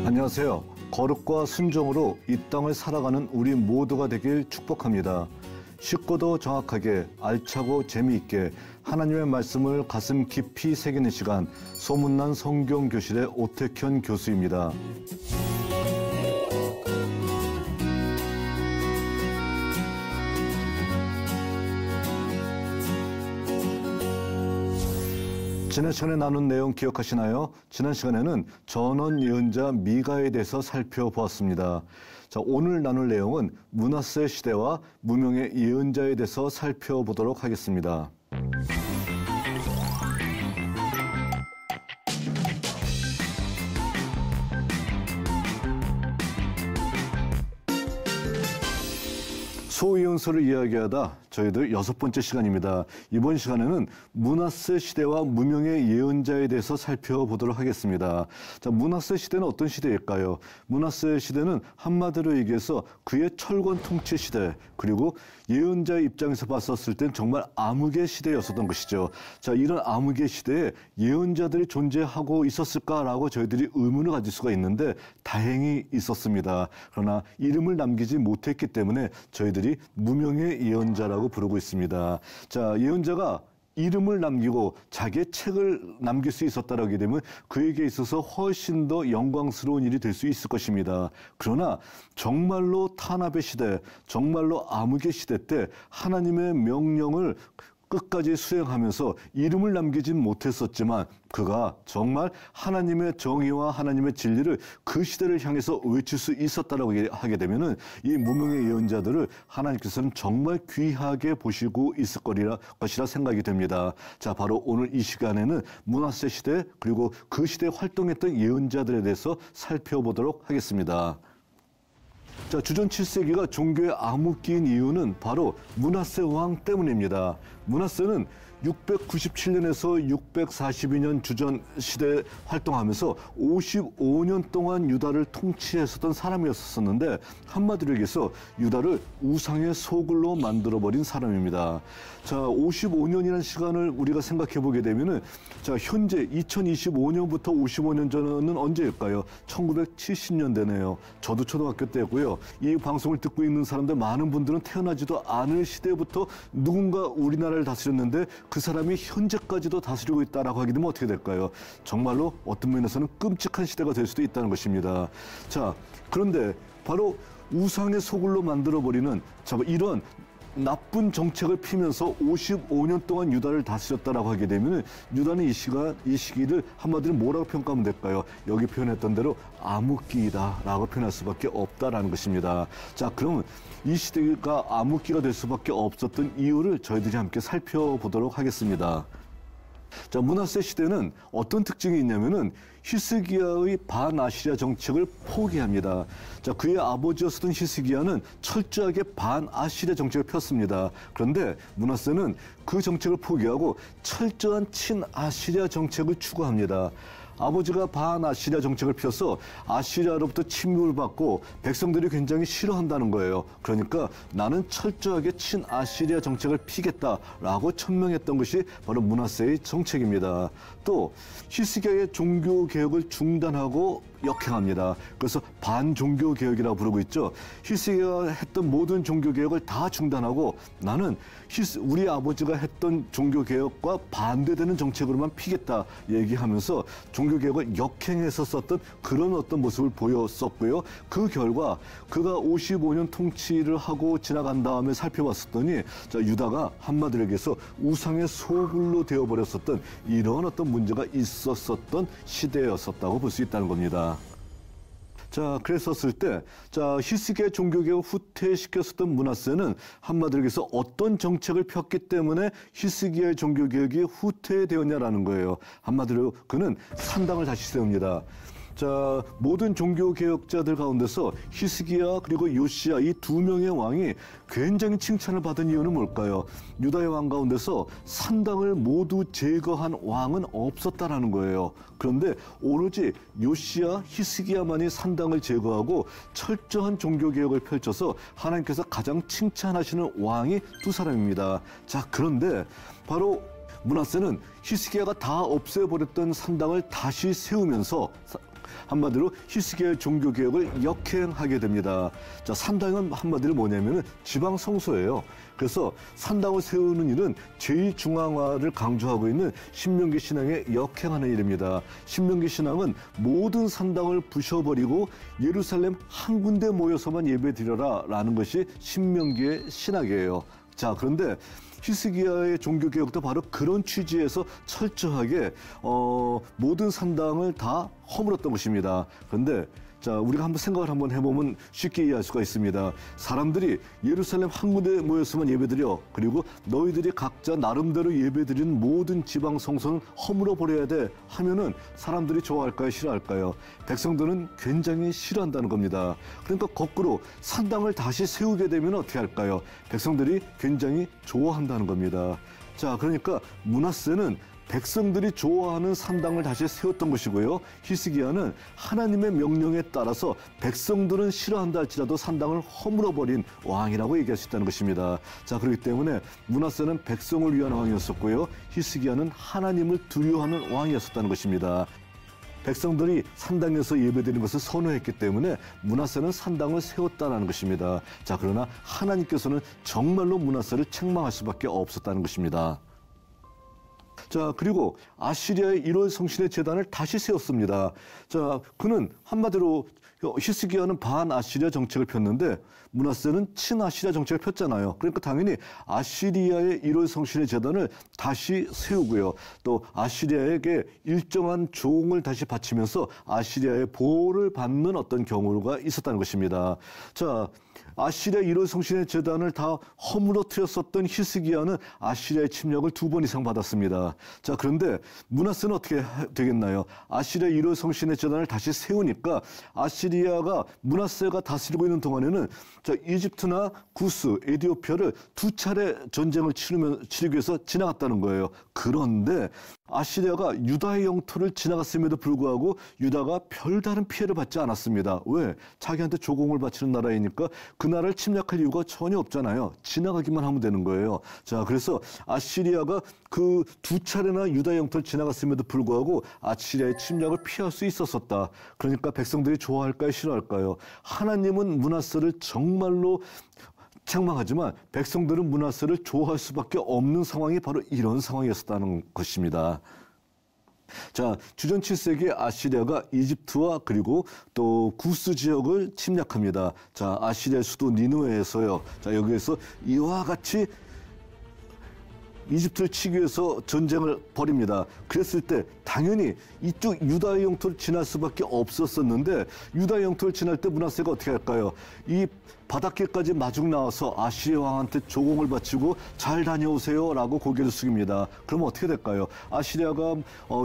안녕하세요. 거룩과 순종으로 이 땅을 살아가는 우리 모두가 되길 축복합니다. 쉽고도 정확하게 알차고 재미있게 하나님의 말씀을 가슴 깊이 새기는 시간, 소문난 성경교실의 오택현 교수입니다. 지난 시간에 나눈 내용 기억하시나요? 지난 시간에는 전원 예언자 미가에 대해서 살펴보았습니다. 자, 오늘 나눌 내용은 므낫세 시대와 무명의 예언자에 대해서 살펴보도록 하겠습니다. 소예언서를 이야기하다 저희들 6번째 시간입니다. 이번 시간에는 므낫세 시대와 무명의 예언자에 대해서 살펴보도록 하겠습니다. 자, 므낫세 시대는 어떤 시대일까요? 므낫세 시대는 한마디로 얘기해서 그의 철권 통치 시대, 그리고 예언자의 입장에서 봤었을 땐 정말 암흑의 시대였었던 것이죠. 자, 이런 암흑의 시대에 예언자들이 존재하고 있었을까라고 저희들이 의문을 가질 수가 있는데 다행히 있었습니다. 그러나 이름을 남기지 못했기 때문에 저희들이 무명의 예언자라고 부르고 있습니다. 자, 예언자가 이름을 남기고 자기의 책을 남길 수 있었다라게 되면 그에게 있어서 훨씬 더 영광스러운 일이 될 수 있을 것입니다. 그러나 정말로 탄압의 시대, 정말로 암흑의 시대 때 하나님의 명령을 끝까지 수행하면서 이름을 남기진 못했었지만 그가 정말 하나님의 정의와 하나님의 진리를 그 시대를 향해서 외칠 수 있었다라고 하게 되면은 이 무명의 예언자들을 하나님께서는 정말 귀하게 보시고 있을 것이라 생각이 됩니다. 자, 바로 오늘 이 시간에는 므낫세 시대 그리고 그 시대에 활동했던 예언자들에 대해서 살펴보도록 하겠습니다. 자, 주전 7세기가 종교의 암흑기인 이유는 바로 므낫세 왕 때문입니다. 므낫세는 697년에서 642년 주전 시대에 활동하면서 55년 동안 유다를 통치했었던 사람이었었는데 한마디로 얘기해서 유다를 우상의 소굴로 만들어버린 사람입니다. 자, 55년이라는 시간을 우리가 생각해 보게 되면은 자, 현재 2025년부터 55년 전은 언제일까요? 1970년대네요. 저도 초등학교 때고요. 이 방송을 듣고 있는 사람들 많은 분들은 태어나지도 않을 시대부터 누군가 우리나라를 다스렸는데 그 사람이 현재까지도 다스리고 있다라고 하게 되면 어떻게 될까요? 정말로 어떤 면에서는 끔찍한 시대가 될 수도 있다는 것입니다. 자, 그런데 바로 우상의 소굴로 만들어버리는 이런 나쁜 정책을 피면서 55년 동안 유다를 다스렸다라고 하게 되면 유다는 이 시기를 한마디로 뭐라고 평가하면 될까요? 여기 표현했던 대로 암흑기이다라고 표현할 수밖에 없다라는 것입니다. 자, 그러면 이 시대가 암흑기가 될 수밖에 없었던 이유를 저희들이 함께 살펴보도록 하겠습니다. 자, 므낫세 시대는 어떤 특징이 있냐면은 히스기야의 반아시리아 정책을 포기합니다. 자, 그의 아버지였었던 히스기야는 철저하게 반아시리아 정책을 폈습니다. 그런데 므낫세는 그 정책을 포기하고 철저한 친아시리아 정책을 추구합니다. 아버지가 반아시리아 정책을 펴서 아시리아로부터 침묵을 받고 백성들이 굉장히 싫어한다는 거예요. 그러니까 나는 철저하게 친아시리아 정책을 피겠다라고 천명했던 것이 바로 므낫세의 정책입니다. 또 히스기야의 종교 개혁을 중단하고 역행합니다. 그래서 반종교 개혁이라고 부르고 있죠. 히스기야가 했던 모든 종교 개혁을 다 중단하고 나는 우리 아버지가 했던 종교 개혁과 반대되는 정책으로만 피겠다 얘기하면서 종교 개혁을 역행했었던 그런 어떤 모습을 보였었고요. 그 결과 그가 55년 통치를 하고 지나간 다음에 살펴봤었더니 자, 유다가 한마디로 얘기해서 우상의 소굴로 되어버렸었던 이런 어떤 문제가 있었던 시대였었다고 볼 수 있다는 겁니다. 자, 그랬었을 때, 자, 히스기야의 종교개혁을 후퇴시켰었던 므낫세는 한마디로 해서 어떤 정책을 폈기 때문에 히스기야의 종교개혁이 후퇴되었냐라는 거예요. 한마디로 그는 산당을 다시 세웁니다. 자, 모든 종교 개혁자들 가운데서 히스기야 그리고 요시야 이 두 명의 왕이 굉장히 칭찬을 받은 이유는 뭘까요? 유다의 왕 가운데서 산당을 모두 제거한 왕은 없었다라는 거예요. 그런데 오로지 요시야, 히스기야만이 산당을 제거하고 철저한 종교 개혁을 펼쳐서 하나님께서 가장 칭찬하시는 왕이 두 사람입니다. 자, 그런데 바로 므낫세는 히스기야가 다 없애버렸던 산당을 다시 세우면서 한마디로 히스기야의 종교개혁을 역행하게 됩니다. 자, 산당은 한마디로 뭐냐면은 지방 성소예요. 그래서 산당을 세우는 일은 제2중앙화를 강조하고 있는 신명기 신앙에 역행하는 일입니다. 신명기 신앙은 모든 산당을 부셔버리고 예루살렘 한 군데 모여서만 예배드려라 라는 것이 신명기의 신학이에요. 자, 그런데 히스기야의 종교개혁도 바로 그런 취지에서 철저하게 모든 산당을 다 허물었던 것입니다. 그런데 자, 우리가 한번 생각을 한번 해보면 쉽게 이해할 수가 있습니다. 사람들이 예루살렘 한 군데 모였으면 예배드려. 그리고 너희들이 각자 나름대로 예배드리는 모든 지방 성소는 허물어 버려야 돼 하면은 사람들이 좋아할까요? 싫어할까요? 백성들은 굉장히 싫어한다는 겁니다. 그러니까 거꾸로 산당을 다시 세우게 되면 어떻게 할까요? 백성들이 굉장히 좋아한다는 겁니다. 자, 그러니까 므낫세는 백성들이 좋아하는 산당을 다시 세웠던 것이고요. 히스기야는 하나님의 명령에 따라서 백성들은 싫어한다 할지라도 산당을 허물어버린 왕이라고 얘기할 수 있다는 것입니다. 자, 그렇기 때문에 므낫세는 백성을 위한 왕이었었고요. 히스기야는 하나님을 두려워하는 왕이었었다는 것입니다. 백성들이 산당에서 예배드리는 것을 선호했기 때문에 므낫세는 산당을 세웠다는 것입니다. 자, 그러나 하나님께서는 정말로 므낫세를 책망할 수밖에 없었다는 것입니다. 자, 그리고 아시리아의 1월 성신의 제단을 다시 세웠습니다. 자, 그는 한마디로 히스기야는 반아시리아 정책을 폈는데 므낫세는 친아시리아 정책을 폈잖아요. 그러니까 당연히 아시리아의 1월 성신의 제단을 다시 세우고요. 또 아시리아에게 일정한 종을 다시 바치면서 아시리아의 보호를 받는 어떤 경우가 있었다는 것입니다. 자, 아시리아 1월 성신의 제단을 다 허물어뜨렸었던 히스기야는 아시리아의 침략을 2번 이상 받았습니다. 자, 그런데 므낫세는 어떻게 되겠나요? 아시리아 1월 성신의 제단을 다시 세우니까 아시리아가 므낫세가 다스리고 있는 동안에는 자, 이집트나 구스, 에디오피아를 2차례 전쟁을 치르기 위해서 지나갔다는 거예요. 그런데 아시리아가 유다의 영토를 지나갔음에도 불구하고 유다가 별다른 피해를 받지 않았습니다. 왜? 자기한테 조공을 바치는 나라이니까 그 나라를 침략할 이유가 전혀 없잖아요. 지나가기만 하면 되는 거예요. 자, 그래서 아시리아가 그 2차례나 유다 영토를 지나갔음에도 불구하고 아시리아의 침략을 피할 수 있었었다. 그러니까 백성들이 좋아할까요? 싫어할까요? 하나님은 므낫세를 정말로 책망하지만 백성들은 므낫세를 좋아할 수밖에 없는 상황이 바로 이런 상황이었다는 것입니다. 자, 주전 7세기 아시리아가 이집트와 그리고 또 구스 지역을 침략합니다. 자, 아시리아 수도 니느웨에서요. 자, 여기에서 이와 같이 이집트를 치기 위해서 전쟁을 벌입니다. 그랬을 때 당연히 이쪽 유다의 영토를 지날 수밖에 없었었는데 유다의 영토를 지날 때 므낫세가 어떻게 할까요? 이 바닷길까지 마중 나와서 아시리아 왕한테 조공을 바치고 잘 다녀오세요 라고 고개를 숙입니다. 그러면 어떻게 될까요? 아시리아가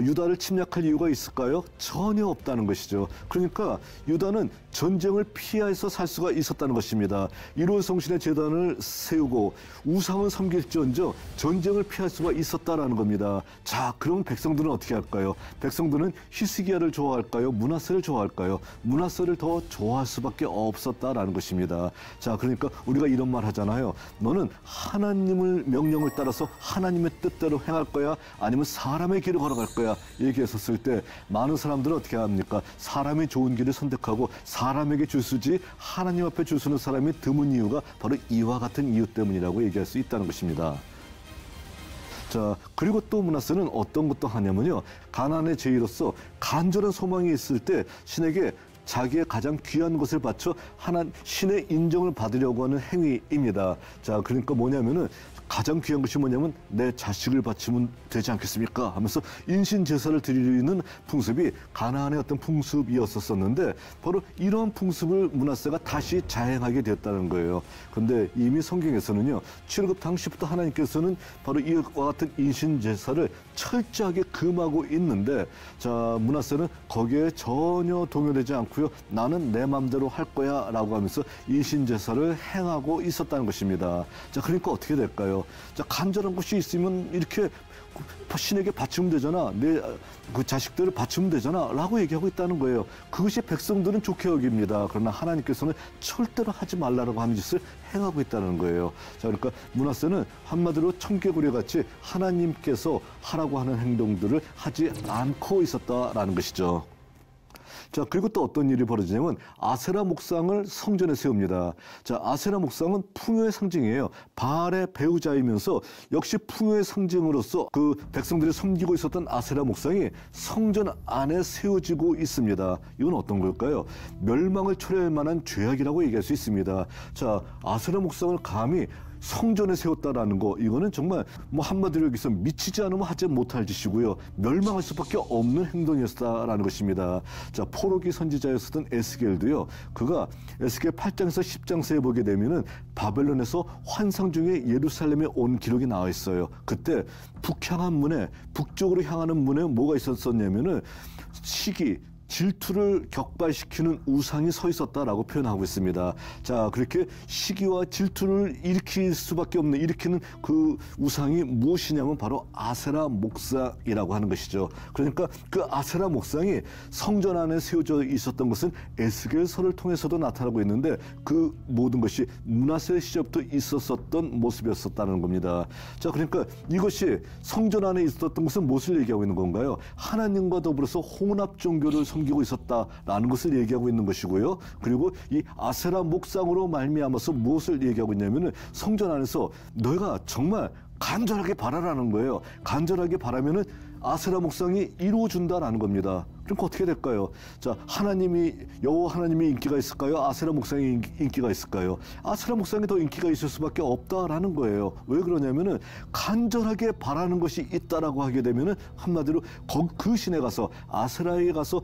유다를 침략할 이유가 있을까요? 전혀 없다는 것이죠. 그러니까 유다는 전쟁을 피해서 살 수가 있었다는 것입니다. 1월 성신의 제단을 세우고 우상을 섬길지언정 전쟁을 피할 수가 있었다라는 겁니다. 자, 그러면 백성들은 어떻게 할까요? 백성들은 히스기야를 좋아할까요? 므낫세를 좋아할까요? 므낫세를 더 좋아할 수밖에 없었다라는 것입니다. 자, 그러니까 우리가 이런 말 하잖아요. 너는 하나님을 명령을 따라서 하나님의 뜻대로 행할 거야? 아니면 사람의 길을 걸어갈 거야? 얘기했었을 때 많은 사람들은 어떻게 합니까? 사람이 좋은 길을 선택하고 사람에게 줄 수지 하나님 앞에 줄 수는 사람이 드문 이유가 바로 이와 같은 이유 때문이라고 얘기할 수 있다는 것입니다. 자, 그리고 또 므낫세는 어떤 것도 하냐면요. 가나안의 제의로서 간절한 소망이 있을 때 신에게 자기의 가장 귀한 것을 바쳐 신의 인정을 받으려고 하는 행위입니다. 자, 그러니까 뭐냐면은 가장 귀한 것이 뭐냐면 내 자식을 바치면 되지 않겠습니까? 하면서 인신 제사를 드리는 풍습이 가나안의 어떤 풍습이었었는데 바로 이러한 풍습을 므낫세가 다시 자행하게 되었다는 거예요. 그런데 이미 성경에서는요. 출애굽 당시부터 하나님께서는 바로 이와 같은 인신 제사를 철저하게 금하고 있는데 자, 므낫세는 거기에 전혀 동요되지 않고요. 나는 내 마음대로 할 거야 라고 하면서 인신 제사를 행하고 있었다는 것입니다. 자, 그러니까 어떻게 될까요? 자, 간절한 것이 있으면 이렇게 신에게 바치면 되잖아. 내 그 자식들을 바치면 되잖아. 라고 얘기하고 있다는 거예요. 그것이 백성들은 좋게 여깁니다. 그러나 하나님께서는 절대로 하지 말라고 하는 짓을 행하고 있다는 거예요. 자, 그러니까 므낫세는 한마디로 청개구리 같이 하나님께서 하라고 하는 행동들을 하지 않고 있었다라는 것이죠. 자, 그리고 또 어떤 일이 벌어지냐면 아세라 목상을 성전에 세웁니다. 자, 아세라 목상은 풍요의 상징이에요. 바알의 배우자이면서 역시 풍요의 상징으로서 그 백성들이 섬기고 있었던 아세라 목상이 성전 안에 세워지고 있습니다. 이건 어떤 걸까요? 멸망을 초래할 만한 죄악이라고 얘기할 수 있습니다. 자, 아세라 목상을 감히 성전에 세웠다라는 거, 이거는 정말 뭐 한마디로 여기서 미치지 않으면 하지 못할 짓이고요. 멸망할 수밖에 없는 행동이었다라는 것입니다. 자, 포로기 선지자였었던 에스겔도요. 그가 에스겔 8장에서 10장서에 보게 되면은 바벨론에서 환상 중에 예루살렘에 온 기록이 나와 있어요. 그때 북향한 문에, 북쪽으로 향하는 문에 뭐가 있었냐면은 시기, 질투를 격발시키는 우상이 서 있었다라고 표현하고 있습니다. 자, 그렇게 시기와 질투를 일으키는 그 우상이 무엇이냐면 바로 아세라 목상이라고 하는 것이죠. 그러니까 그 아세라 목상이 성전 안에 세워져 있었던 것은 에스겔서를 통해서도 나타나고 있는데 그 모든 것이 므낫세 시절부터 있었던 모습이었었다는 겁니다. 자, 그러니까 이것이 성전 안에 있었던 것은 무엇을 얘기하고 있는 건가요? 하나님과 더불어서 혼합 종교를 섬기고 있었다라는 것을 얘기하고 있는 것이고요. 그리고 이 아세라 목상으로 말미암아서 무엇을 얘기하고 있냐면은 성전 안에서 너희가 정말 간절하게 바라라는 거예요. 간절하게 바라면은 아세라 목상이 이루어준다라는 겁니다. 그러니까 어떻게 될까요? 자, 여호와 하나님이 인기가 있을까요? 아세라 목상이 인기가 있을까요? 아세라 목상이 더 인기가 있을 수밖에 없다라는 거예요. 왜 그러냐면은 간절하게 바라는 것이 있다라고 하게 되면은 한마디로 그 신에 가서 아세라에 가서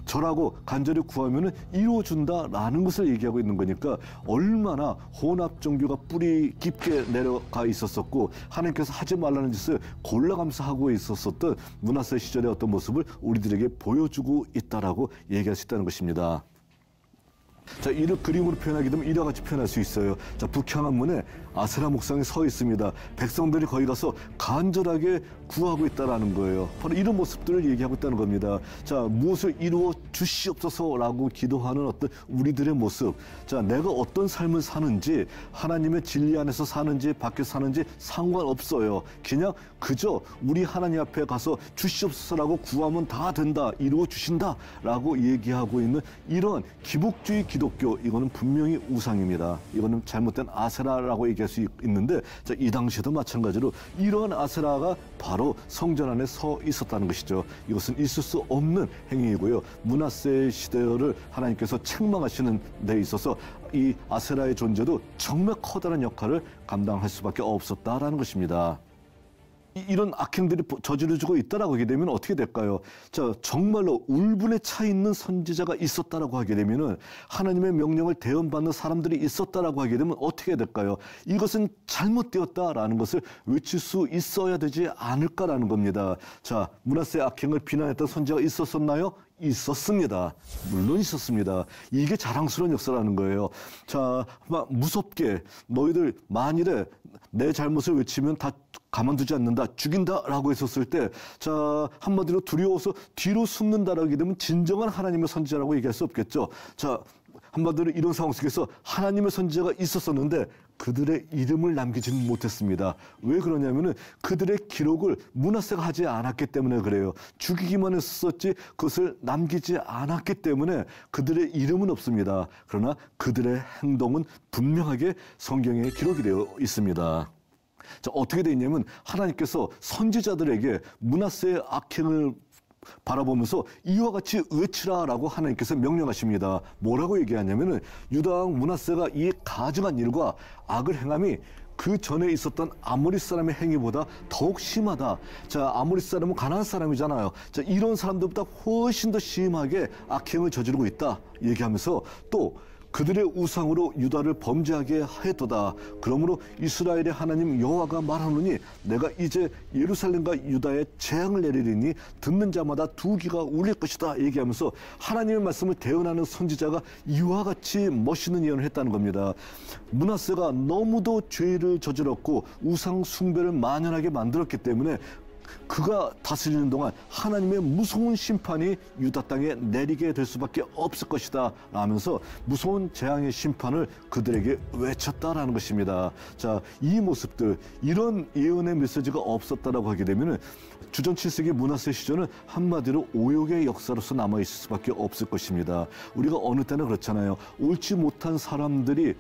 절하고 간절히 구하면은 이루어준다라는 것을 얘기하고 있는 거니까 얼마나 혼합 종교가 뿌리 깊게 내려가 있었었고 하나님께서 하지 말라는 짓을 골라가면서 하고 있었었던 므낫세 시절의 어떤 모습을 우리들에게 보여주고 있다라고 얘기할 수 있다는 것입니다. 자, 이를 그림으로 표현하게 되면 이와 같이 표현할 수 있어요. 자, 북향한 문에 아세라 목상이 서 있습니다. 백성들이 거기 가서 간절하게 구하고 있다라는 거예요. 바로 이런 모습들을 얘기하고 있다는 겁니다. 자, 무엇을 이루어 주시옵소서라고 기도하는 어떤 우리들의 모습. 자, 내가 어떤 삶을 사는지, 하나님의 진리 안에서 사는지 밖에서 사는지 상관없어요. 그냥 그저 우리 하나님 앞에 가서 주시옵소서라고 구하면 다 된다, 이루어 주신다라고 얘기하고 있는 이런 기복주의 기독교, 이거는 분명히 우상입니다. 이거는 잘못된 아세라라고 얘기할 수 있는데, 자, 이 당시에도 마찬가지로 이러한 아세라가 바로 성전 안에 서 있었다는 것이죠. 이것은 있을 수 없는 행위이고요. 므낫세 시대를 하나님께서 책망하시는 데 있어서 이 아세라의 존재도 정말 커다란 역할을 감당할 수밖에 없었다라는 것입니다. 이런 악행들이 저지러지고 있다라고 하게 되면 어떻게 될까요? 자, 정말로 울분에 차 있는 선지자가 있었다라고 하게 되면은 하나님의 명령을 대언받는 사람들이 있었다라고 하게 되면 어떻게 될까요? 이것은 잘못되었다라는 것을 외칠 수 있어야 되지 않을까라는 겁니다. 자, 므낫세 악행을 비난했던 선지자가 있었었나요? 있었습니다. 물론 있었습니다. 이게 자랑스러운 역사라는 거예요. 자, 막 무섭게 너희들 만일에 내 잘못을 외치면 다 가만두지 않는다, 죽인다라고 했었을 때, 자, 한마디로 두려워서 뒤로 숨는다라고 하게 되면 진정한 하나님의 선지자라고 얘기할 수 없겠죠. 자, 한마디로 이런 상황 속에서 하나님의 선지자가 있었었는데 그들의 이름을 남기지는 못했습니다. 왜 그러냐면은 그들의 기록을 므낫세가 하지 않았기 때문에 그래요. 죽이기만 했었지 그것을 남기지 않았기 때문에 그들의 이름은 없습니다. 그러나 그들의 행동은 분명하게 성경에 기록이 되어 있습니다. 자, 어떻게 되어 있냐면 하나님께서 선지자들에게 므낫세의 악행을 바라보면서 이와 같이 외치라라고 하나님께서 명령하십니다. 뭐라고 얘기하냐면은 유다 왕 므낫세가 이 가증한 일과 악을 행함이 그 전에 있었던 아모리 사람의 행위보다 더욱 심하다. 자, 아모리 사람은 가나안 사람이잖아요. 자, 이런 사람들보다 훨씬 더 심하게 악행을 저지르고 있다 얘기하면서 또 그들의 우상으로 유다를 범죄하게 하였도다. 그러므로 이스라엘의 하나님 여호와가 말하노니 내가 이제 예루살렘과 유다에 재앙을 내리리니 듣는 자마다 두 귀가 울릴 것이다 얘기하면서 하나님의 말씀을 대언하는 선지자가 이와 같이 멋있는 예언을 했다는 겁니다. 므낫세가 너무도 죄를 저질렀고 우상 숭배를 만연하게 만들었기 때문에 그가 다스리는 동안 하나님의 무서운 심판이 유다 땅에 내리게 될 수밖에 없을 것이다 라면서 무서운 재앙의 심판을 그들에게 외쳤다라는 것입니다. 자, 이 모습들, 이런 예언의 메시지가 없었다라고 하게 되면은 주전 7세기 므낫세 시절은 한마디로 오욕의 역사로서 남아있을 수밖에 없을 것입니다. 우리가 어느 때나 그렇잖아요. 옳지 못한 사람들이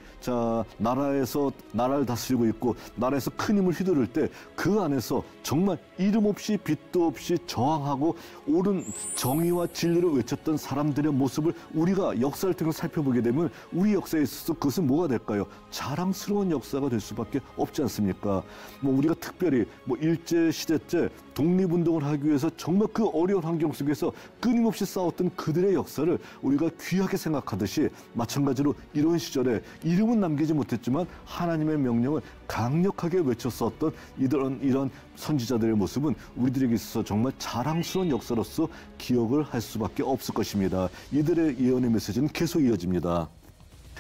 나라에서 나라를 다스리고 있고 나라에서 큰 힘을 휘두를 때 그 안에서 정말 이름 없이 빛도 없이 저항하고 옳은 정의와 진리를 외쳤던 사람들의 모습을 우리가 역사를 통해서 살펴보게 되면 우리 역사에 있어서 그것은 뭐가 될까요? 자랑스러운 역사가 될 수밖에 없지 않습니까? 우리가 특별히 일제시대 때 독립운동을 하기 위해서 정말 그 어려운 환경 속에서 끊임없이 싸웠던 그들의 역사를 우리가 귀하게 생각하듯이 마찬가지로 이런 시절에 이름은 남기지 못했지만 하나님의 명령을 강력하게 외쳤었던 이런 선지자들의 모습은 우리들에게 있어서 정말 자랑스러운 역사로서 기억을 할 수밖에 없을 것입니다. 이들의 예언의 메시지는 계속 이어집니다.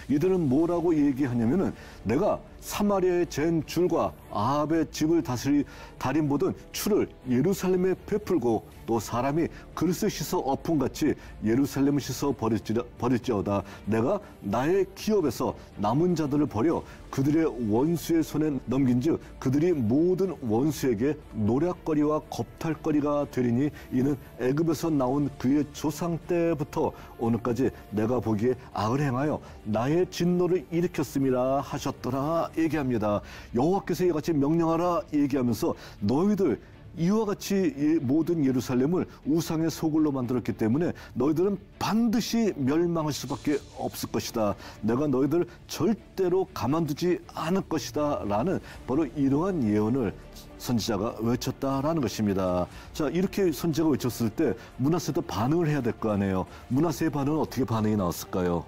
이들은 뭐라고 얘기하냐면은 내가 사마리아의 잰 줄과 아합의 집을 달인 보던 추를 예루살렘에 베풀고 또 사람이 그릇을 씻어 엎음같이 예루살렘을 씻어 버릴지어다. 내가 나의 기업에서 남은 자들을 버려 그들의 원수의 손에 넘긴즉 그들이 모든 원수에게 노략거리와 겁탈거리가 되리니 이는 애굽에서 나온 그의 조상 때부터 오늘까지 내가 보기에 악을 행하여 나의 진노를 일으켰음이라 하셨더라 얘기합니다. 여호와께서 이같이 명령하라 얘기하면서 너희들 이와 같이 모든 예루살렘을 우상의 소굴로 만들었기 때문에 너희들은 반드시 멸망할 수밖에 없을 것이다. 내가 너희들을 절대로 가만두지 않을 것이다 라는 바로 이러한 예언을 선지자가 외쳤다라는 것입니다. 자, 이렇게 선지자가 외쳤을 때 므낫세도 반응을 해야 될 거 아니에요. 므낫세의 반응은 어떻게 반응이 나왔을까요?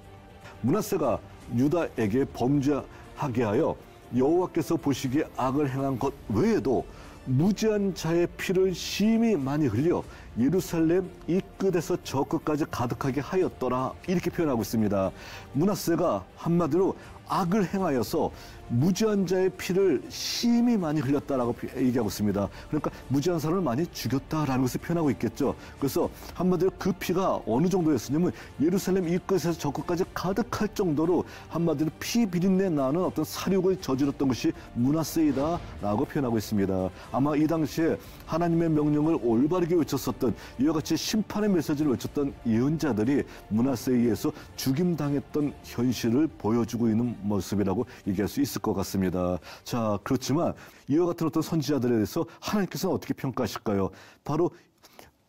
므낫세가 유다에게 범죄하게 하여 여호와께서 보시기에 악을 행한 것 외에도 무지한 자의 피를 심히 많이 흘려 예루살렘 이 끝에서 저 끝까지 가득하게 하였더라 이렇게 표현하고 있습니다. 므낫세가 한마디로 악을 행하여서 무지한 자의 피를 심히 많이 흘렸다라고 얘기하고 있습니다. 그러니까 무지한 사람을 많이 죽였다라는 것을 표현하고 있겠죠. 그래서 한마디로 그 피가 어느 정도였으냐면 예루살렘 이 끝에서 저 끝까지 가득할 정도로 한마디로 피 비린내 나는 어떤 사륙을 저질렀던 것이 므낫세이다라고 표현하고 있습니다. 아마 이 당시에 하나님의 명령을 올바르게 외쳤었던 이와 같이 심판의 메시지를 외쳤던 예언자들이 므낫세에 의해서 죽임당했던 현실을 보여주고 있는 모습이라고 얘기할 수 있을 것 같습니다. 자, 그렇지만 이와 같은 어떤 선지자들에 대해서 하나님께서는 어떻게 평가하실까요? 바로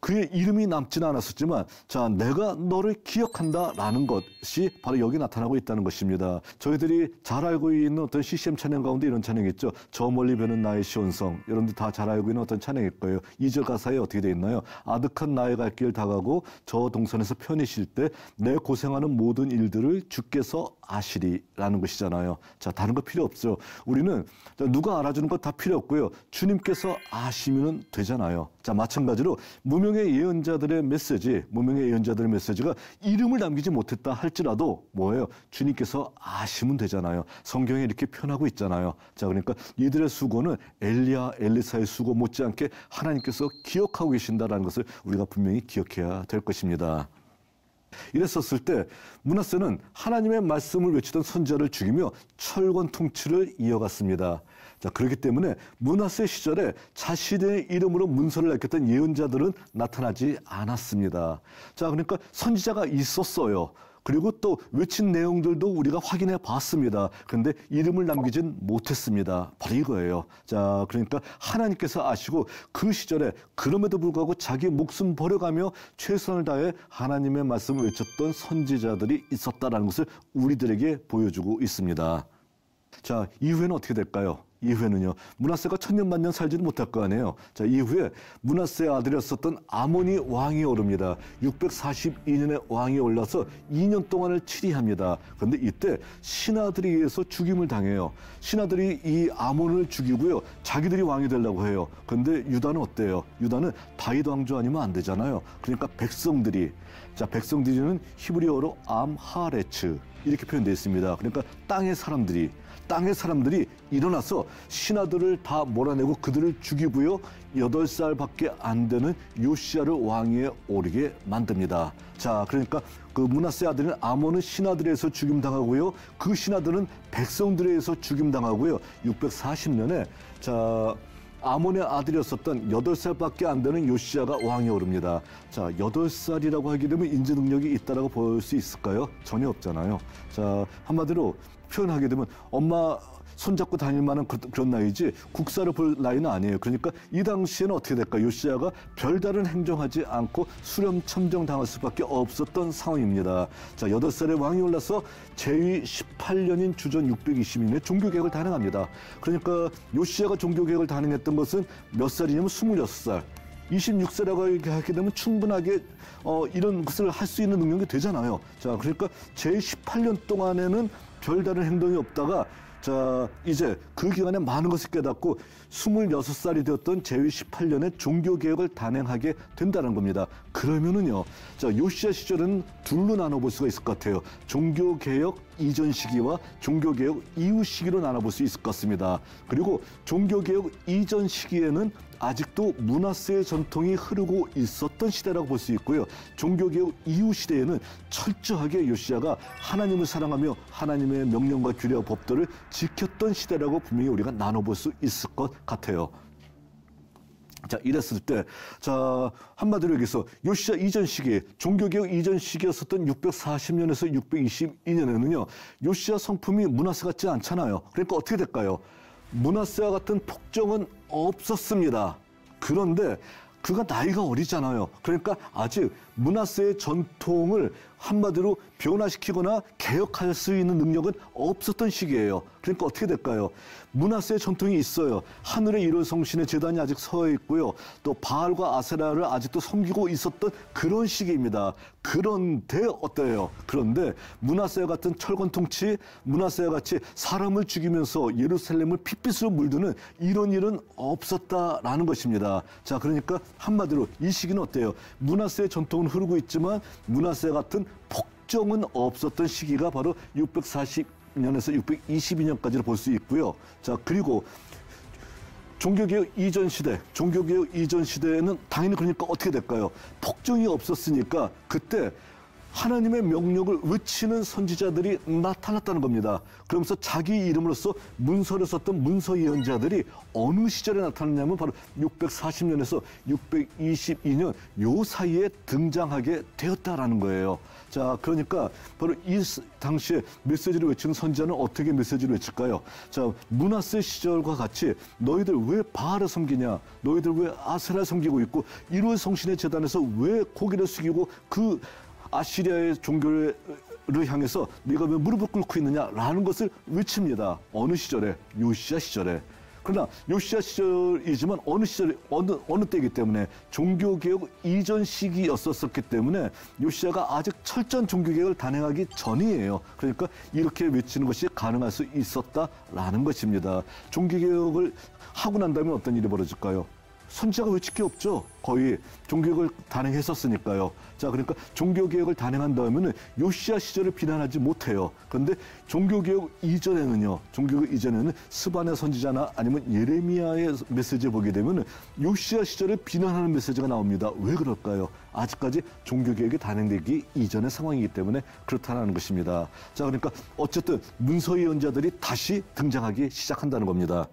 그의 이름이 남지는 않았었지만 자, 내가 너를 기억한다라는 것이 바로 여기 나타나고 있다는 것입니다. 저희들이 잘 알고 있는 어떤 CCM 찬양 가운데 이런 찬양이 있죠. 저 멀리 뵈는 나의 시온성. 여러분들 다 잘 알고 있는 어떤 찬양일 거예요. 2절 가사에 어떻게 되어 있나요? 아득한 나의 갈 길 다가고 저 동산에서 편히 쉴 때 내 고생하는 모든 일들을 주께서 아시리라는 것이잖아요. 자, 다른 거 필요 없죠. 우리는 누가 알아주는 것 다 필요 없고요. 주님께서 아시면 되잖아요. 자, 마찬가지로 무명의 예언자들의 메시지가 이름을 남기지 못했다 할지라도 뭐예요? 주님께서 아시면 되잖아요. 성경에 이렇게 표현하고 있잖아요. 자, 그러니까 이들의 수고는 엘리야, 엘리사의 수고 못지않게 하나님께서 기억하고 계신다라는 것을 우리가 분명히 기억해야 될 것입니다. 이랬었을 때 므낫세는 하나님의 말씀을 외치던 선지자를 죽이며 철권 통치를 이어갔습니다. 자, 그렇기 때문에 므낫세 시절에 자신의 이름으로 문서를 밝혔던 예언자들은 나타나지 않았습니다. 자, 그러니까 선지자가 있었어요. 그리고 또 외친 내용들도 우리가 확인해 봤습니다. 그런데 이름을 남기진 못했습니다. 바로 이거예요. 자, 그러니까 하나님께서 아시고 그 시절에 그럼에도 불구하고 자기 목숨 버려가며 최선을 다해 하나님의 말씀을 외쳤던 선지자들이 있었다는 것을 우리들에게 보여주고 있습니다. 자, 이후에는 어떻게 될까요? 이후에는요, 므낫세가 천년만년 살지는 못할 거 아니에요. 자, 이후에 므낫세의 아들이었었던 아몬이 왕이 오릅니다. 642년에 왕이 올라서 2년 동안을 치리합니다. 그런데 이때 신하들에 의해서 죽임을 당해요. 신하들이 이 아몬을 죽이고요, 자기들이 왕이 되려고 해요. 그런데 유다는 어때요? 유다는 다윗 왕조 아니면 안 되잖아요. 그러니까 백성들이 자, 백성들이는 히브리어로 암하레츠 이렇게 표현되어 있습니다. 그러니까 땅의 사람들이 일어나서 신하들을 다 몰아내고 그들을 죽이고요. 8살밖에 안 되는 요시야를 왕위에 오르게 만듭니다. 자, 그러니까 그 므낫세 아들인 아몬은 신하들에서 죽임당하고요. 그 신하들은 백성들에서 죽임당하고요. 640년에 자, 아몬의 아들이었었던 8살밖에 안 되는 요시야가 왕위에 오릅니다. 자, 8살이라고 하게 되면 인지 능력이 있다라고 볼 수 있을까요? 전혀 없잖아요. 자, 한마디로 표현하게 되면 엄마 손잡고 다닐 만한 그런 나이지 국사를 볼 나이는 아니에요. 그러니까 이 당시에는 어떻게 될까? 요시야가 별다른 행정하지 않고 수렴 참정 당할 수밖에 없었던 상황입니다. 자, 8살에 왕이 올라서 제위 18년인 주전 622년에 종교개혁을 단행합니다. 그러니까 요시야가 종교개혁을 단행했던 것은 몇 살이냐면 26살. 26세라고 하게 되면 충분하게 이런 것을 할 수 있는 능력이 되잖아요. 자, 그러니까 제18년 동안에는 별다른 행동이 없다가 자, 이제 그 기간에 많은 것을 깨닫고 26살이 되었던 제위 18년에 종교개혁을 단행하게 된다는 겁니다. 그러면은요, 자, 요시야 시절은 둘로 나눠볼 수가 있을 것 같아요. 종교개혁 이전 시기와 종교개혁 이후 시기로 나눠볼 수 있을 것 같습니다. 그리고 종교개혁 이전 시기에는 아직도 므낫세의 전통이 흐르고 있었던 시대라고 볼 수 있고요. 종교개혁 이후 시대에는 철저하게 요시야가 하나님을 사랑하며 하나님의 명령과 규례와 법도를 지켰던 시대라고 분명히 우리가 나눠볼 수 있을 것 같아요. 자, 이랬을 때, 자, 한마디로 여기서 요시야 이전 시기, 종교개혁 이전 시기였었던 640년에서 622년에는요, 요시야 성품이 므낫세 같지 않잖아요. 그러니까 어떻게 될까요? 므낫세와 같은 폭정은 없었습니다. 그런데 그가 나이가 어리잖아요. 그러니까 아직 므낫세의 전통을 한마디로 변화시키거나 개혁할 수 있는 능력은 없었던 시기예요. 그러니까 어떻게 될까요? 므낫세의 전통이 있어요. 하늘의 일월 성신의 제단이 아직 서 있고요. 또 바알과 아세라를 아직도 섬기고 있었던 그런 시기입니다. 그런데 어때요? 그런데 므낫세와 같은 철권 통치, 므낫세와 같이 사람을 죽이면서 예루살렘을 핏빛으로 물드는 이런 일은 없었다라는 것입니다. 자, 그러니까 한마디로 이 시기는 어때요? 므낫세의 전통은 흐르고 있지만 므낫세 같은 폭정은 없었던 시기가 바로 640년에서 622년까지를 볼 수 있고요. 자, 그리고 종교개혁 이전 시대에는 당연히 그러니까 어떻게 될까요? 폭정이 없었으니까 그때 하나님의 명령을 외치는 선지자들이 나타났다는 겁니다. 그러면서 자기 이름으로써 문서를 썼던 문서 예언자들이 어느 시절에 나타났냐면 바로 640년에서 622년 요 사이에 등장하게 되었다라는 거예요. 자, 그러니까 바로 이 당시에 메시지를 외치는 선지자는 어떻게 메시지를 외칠까요? 자, 므낫세 시절과 같이 너희들 왜 바알을 섬기냐? 너희들 왜 아세라를 섬기고 있고 일월 성신의 제단에서 왜 고개를 숙이고 그 아시리아의 종교를 향해서 네가 왜 무릎을 꿇고 있느냐라는 것을 외칩니다. 어느 시절에? 요시야 시절에. 그러나 요시야 시절이지만 어느 때이기 때문에 종교개혁 이전 시기였었기 때문에 요시야가 아직 철저한 종교개혁을 단행하기 전이에요. 그러니까 이렇게 외치는 것이 가능할 수 있었다라는 것입니다. 종교개혁을 하고 난 다음에 어떤 일이 벌어질까요? 선지자가 외칠 게 없죠. 거의 종교개혁을 단행했었으니까요. 자, 그러니까 종교개혁을 단행한 다음에는 요시야 시절을 비난하지 못해요. 그런데 종교개혁 이전에는 스바냐 선지자나 아니면 예레미야의 메시지를 보게 되면 요시야 시절을 비난하는 메시지가 나옵니다. 왜 그럴까요? 아직까지 종교개혁이 단행되기 이전의 상황이기 때문에 그렇다는 것입니다. 자, 그러니까 어쨌든 문서 예언자들이 다시 등장하기 시작한다는 겁니다.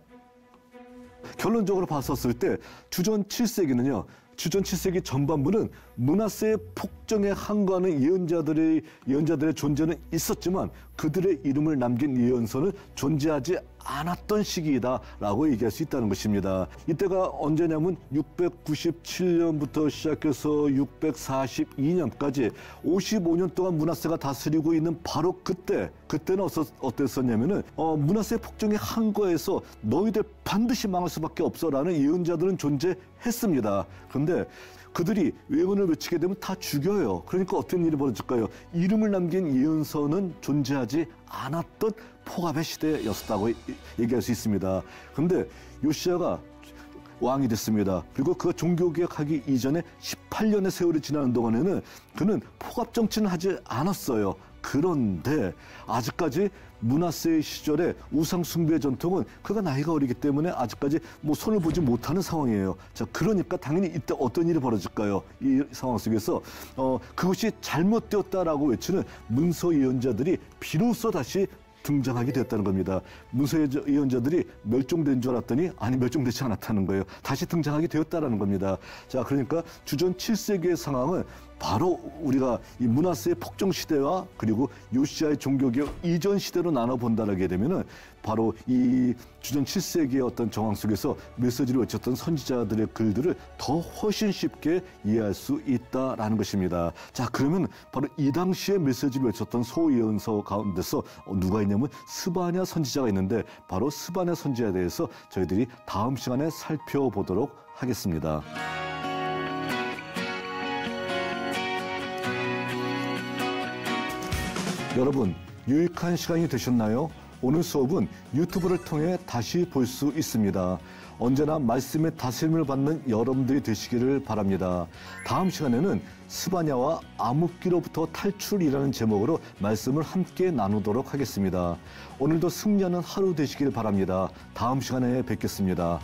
결론적으로 봤었을 때 주전 7세기 전반부는 므낫세의 폭정에 항거하는 예언자들의 존재는 있었지만 그들의 이름을 남긴 예언서는 존재하지 않았던 시기이다라고 얘기할 수 있다는 것입니다. 이때가 언제냐면 697년부터 시작해서 642년까지 55년 동안 므낫세가 다스리고 있는 바로 그때는 어땠었냐면은 므낫세 폭정에 항거해서 너희들 반드시 망할 수밖에 없어라는 예언자들은 존재했습니다. 그런데 그들이 예언을 외치게 되면 다 죽여요. 그러니까 어떤 일이 벌어질까요? 이름을 남긴 예언서는 존재하지 않았던 폭압의 시대였었다고 얘기할 수 있습니다. 그런데 요시야가 왕이 됐습니다. 그리고 그가 종교개혁하기 이전에 18년의 세월이 지나는 동안에는 그는 포갑 정치는 하지 않았어요. 그런데 아직까지 므낫세 시절에 우상 숭배 전통은 그가 나이가 어리기 때문에 아직까지 손을 보지 못하는 상황이에요. 자, 그러니까 당연히 이때 어떤 일이 벌어질까요? 이 상황 속에서 그것이 잘못되었다라고 외치는 문서 예언자들이 비로소 다시 등장하게 되었다는 겁니다. 문서 예언자들이 멸종된 줄 알았더니 아니 멸종되지 않았다는 거예요. 다시 등장하게 되었다라는 겁니다. 자, 그러니까 주전 7세기의 상황은 바로 우리가 이 므낫세의 폭정 시대와 그리고 요시야의 종교개혁 이전 시대로 나눠 본다라게 되면은 바로 이 주전 7세기의 어떤 정황 속에서 메시지를 외쳤던 선지자들의 글들을 더 훨씬 쉽게 이해할 수 있다라는 것입니다. 자, 그러면 바로 이 당시에 메시지를 외쳤던 소예언서 가운데서 누가 있냐면 스바냐 선지자가 있는데 바로 스바냐 선지자에 대해서 저희들이 다음 시간에 살펴보도록 하겠습니다. 여러분, 유익한 시간이 되셨나요? 오늘 수업은 유튜브를 통해 다시 볼 수 있습니다. 언제나 말씀의 다스림을 받는 여러분들이 되시기를 바랍니다. 다음 시간에는 스바냐와 암흑기로부터 탈출이라는 제목으로 말씀을 함께 나누도록 하겠습니다. 오늘도 승리하는 하루 되시길 바랍니다. 다음 시간에 뵙겠습니다.